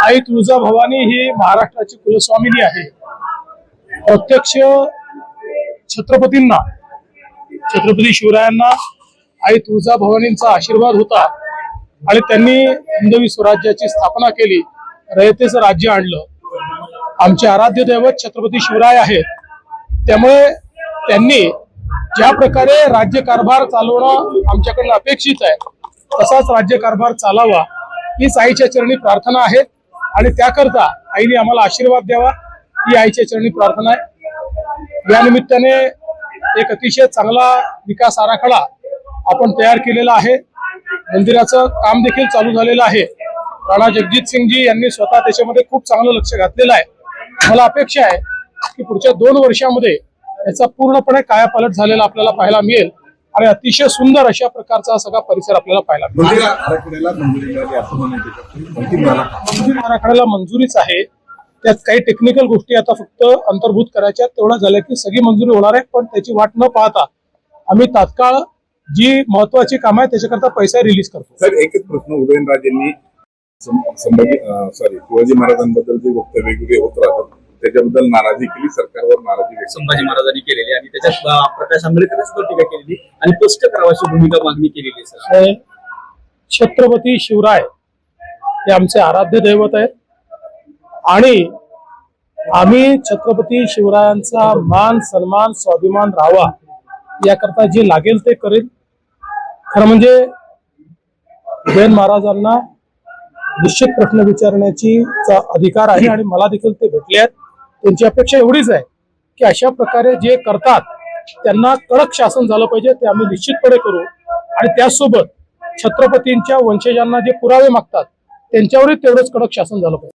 आई तुळजाभवानी ही महाराष्ट्राची कुलस्वामिनी आहे। प्रत्यक्ष छत्रपतींना, छत्रपती शिवरायांना आई तुळजाभवानींचा आशीर्वाद होता आणि त्यांनी हिंदवी स्वराज्याची स्थापना केली, रयतेचं राज्य आणलं। आमचे आराध्य दैवत छत्रपती शिवराय आहेत, त्यामुळे त्यांनी ज्या प्रकारे राज्यकारभार चालवणं आमच्याकडनं अपेक्षित आहे तसाच राज्यकारभार चालावा हीच आईच्या चरणी प्रार्थना आहे आणि त्याकरता आईने आम्हाला आशीर्वाद द्यावा ही आईच्या चरणी प्रार्थना आहे। या निमित्ताने एक अतिशय चांगला विकास आराखडा आपण तयार केलेला आहे। मंदिराचं काम देखील चालू झालेलं आहे। राणा जगजित सिंगजी यांनी स्वतः त्याच्यामध्ये खूप चांगलं लक्ष घातलेलं आहे। मला अपेक्षा आहे की पुढच्या 2 वर्षांमध्ये याचा पूर्णपणे कायापालट झालेला आपल्याला पाहायला मिळेल आणि अतिशय सुंदर अशा प्रकारचा सगळा परिसर आपल्याला पाहायला मिळेल। आराखड्याला मंजुरीच आहे, त्यात काही टेक्निकल गोष्टी आता फक्त अंतर्भूत करायच्या, तेवढं झालं की सगळी मंजुरी होणार आहे। पण त्याची वाट न पाहता आम्ही तात्काळ जी महत्वाची काम आहे त्याच्याकरता पैसा रिलीज करतो। सर, एकच प्रश्न, उदयनराजेंनी शिवाजी महाराजांबद्दल जे वक्तव्य वेगवेगळे होत राहतात त्याच्याबद्दल नाराजी केली, सरकारवर नाराजी व्यक्त संभाजी महाराजांनी केलेली आणि त्याच्यात प्रकाश आंबेडकरांनी सुद्धा टीका केलेली आणि स्पष्ट करावाची भूमिका मागणी केलेली। सर, छत्रपती शिवराय हे आमचे आराध्य दैवत आहेत आणि आम्ही छत्रपती शिवरायांचा मान सन्मान स्वाभिमान राहावा याकरता जे लागेल ते करेल। खरं म्हणजे उदयन महाराजांना निश्चित प्रश्न विचारण्याची अधिकार आहे आणि मला देखील ते भेटले आहेत। त्यांची अपेक्षा एवढीच आहे की अशा प्रकारे जे करतात त्यांना कडक शासन झालं पाहिजे, ते आम्ही निश्चितपणे करू आणि त्याचसोबत छत्रपतींच्या वंशजांना जे पुरावे मागतात त्यांच्यावरही तेवढंच कडक शासन झालं पाहिजे।